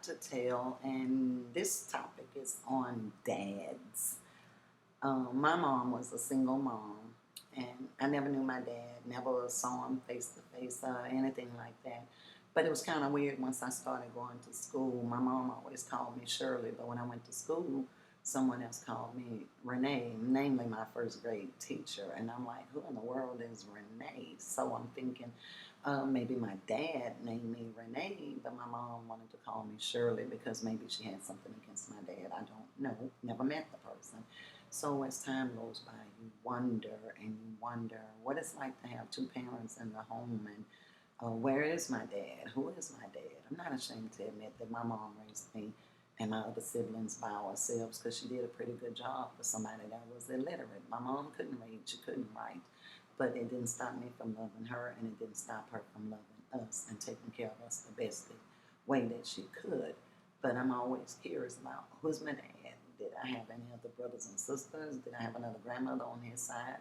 to tell, and this topic is on dads. My mom was a single mom, and I never knew my dad, never saw him face to face or anything like that. But it was kind of weird once I started going to school. My mom always called me Shirley, but when I went to school, someone else called me Renee, namely my first grade teacher. And I'm like, who in the world is Renee? So I'm thinking, maybe my dad named me Renee, but my mom wanted to call me Shirley because maybe she had something against my dad. I don't know. Never met the person. So as time goes by, you wonder and you wonder what it's like to have two parents in the home and where is my dad? Who is my dad? I'm not ashamed to admit that my mom raised me and my other siblings by ourselves because she did a pretty good job for somebody that was illiterate. My mom couldn't read, she couldn't write, but it didn't stop me from loving her and it didn't stop her from loving us and taking care of us the best way that she could. But I'm always curious about who's my dad? Did I have any other brothers and sisters? Did I have another grandmother on his side?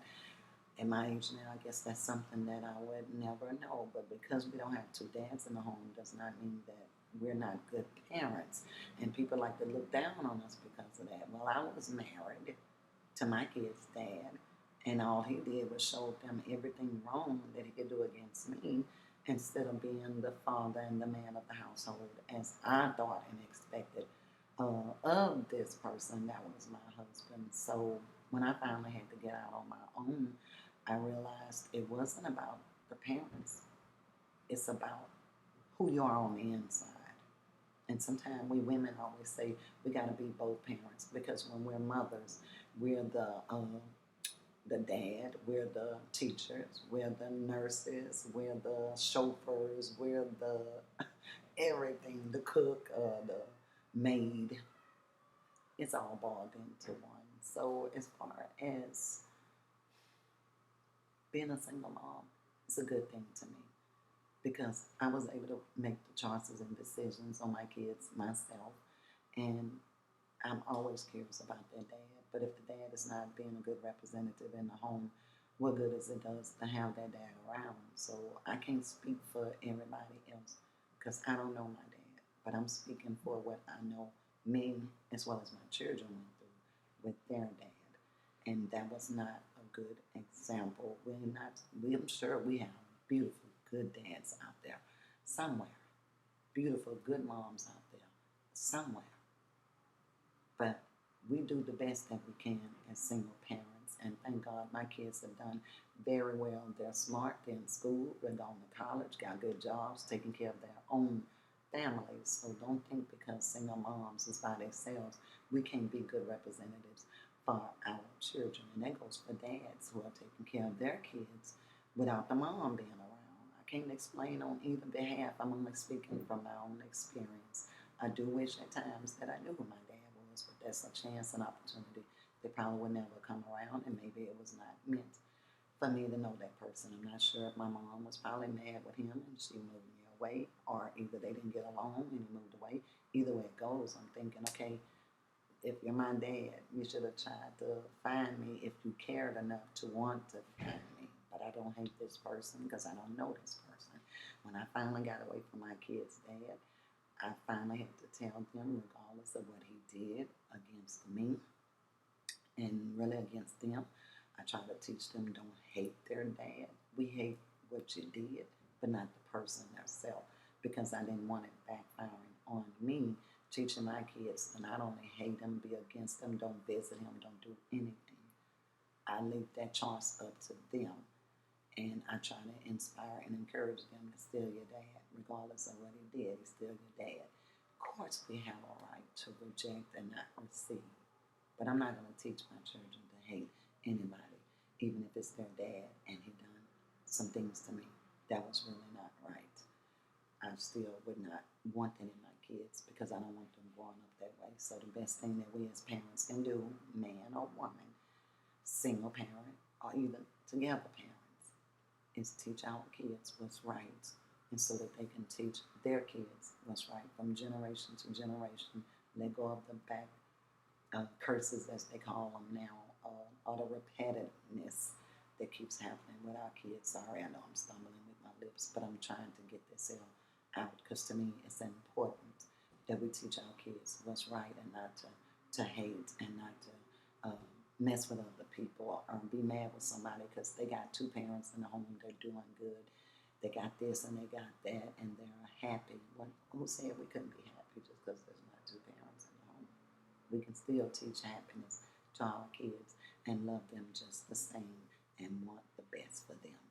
At my age now, I guess that's something that I would never know. But because we don't have two dads in the home does not mean that we're not good parents. And people like to look down on us because of that. Well, I was married to my kid's dad, and all he did was show them everything wrong that he could do against me instead of being the father and the man of the household as I thought and expected of this person that was my husband. So when I finally had to get out on my own, I realized it wasn't about the parents. It's about who you are on the inside. And sometimes we women always say we got to be both parents because when we're mothers, we're the dad, we're the teachers, we're the nurses, we're the chauffeurs, we're the everything, the cook, the maid. It's all boiled into one. So as far as being a single mom, it's a good thing to me because I was able to make the choices and decisions on my kids myself. And I'm always curious about their dad. But if the dad is not being a good representative in the home, what good is it does to have that dad around? So I can't speak for everybody else because I don't know my dad. But I'm speaking for what I know me as well as my children went through with their dad. And that was not a good example. I'm sure we have beautiful, good dads out there somewhere, beautiful, good moms out there somewhere. But we do the best that we can as single parents. And thank God my kids have done very well. They're smart, they're in school, they're going to college, got good jobs, taking care of their own families. So don't think because single moms is by themselves, we can't be good representatives for our children. And that goes for dads who are taking care of their kids without the mom being around. I can't explain on either behalf. I'm only speaking from my own experience. I do wish at times that I knew who my dad was, but that's a chance and opportunity that probably would never come around, and maybe it was not meant for me to know that person. I'm not sure if my mom was probably mad with him and she moved me away, or either they didn't get along and he moved away. Either way it goes, I'm thinking, okay, if you're my dad, you should have tried to find me if you cared enough to want to find me. But I don't hate this person because I don't know this person. When I finally got away from my kid's dad, I finally had to tell them, regardless of what he did against me and really against them, I try to teach them don't hate their dad. We hate what you did, but not the person themselves. Because I didn't want it backfiring on me, teaching my kids to not only hate him, be against him, don't visit him, don't do anything. I leave that choice up to them. And I try to inspire and encourage them to still your dad, regardless of what he did. He's still your dad. Of course, we have a right to reject and not receive. But I'm not going to teach my children to hate anybody, even if it's their dad and he done some things to me that was really not right. I still would not want that in my kids because I don't want them growing up that way. So the best thing that we as parents can do, man or woman, single parent or even together parents, is teach our kids what's right and so that they can teach their kids what's right from generation to generation. Let go of the back curses, as they call them now, or the repetitiveness that keeps happening with our kids. Sorry, I know I'm stumbling with my lips, but I'm trying to get this out because to me it's important that we teach our kids what's right and not to hate and not to mess with other people or be mad with somebody because they got two parents in the home, they're doing good, they got this and they got that, and they're happy. Who said we couldn't be happy just because there's not two parents in the home? We can still teach happiness to our kids and love them just the same and want the best for them.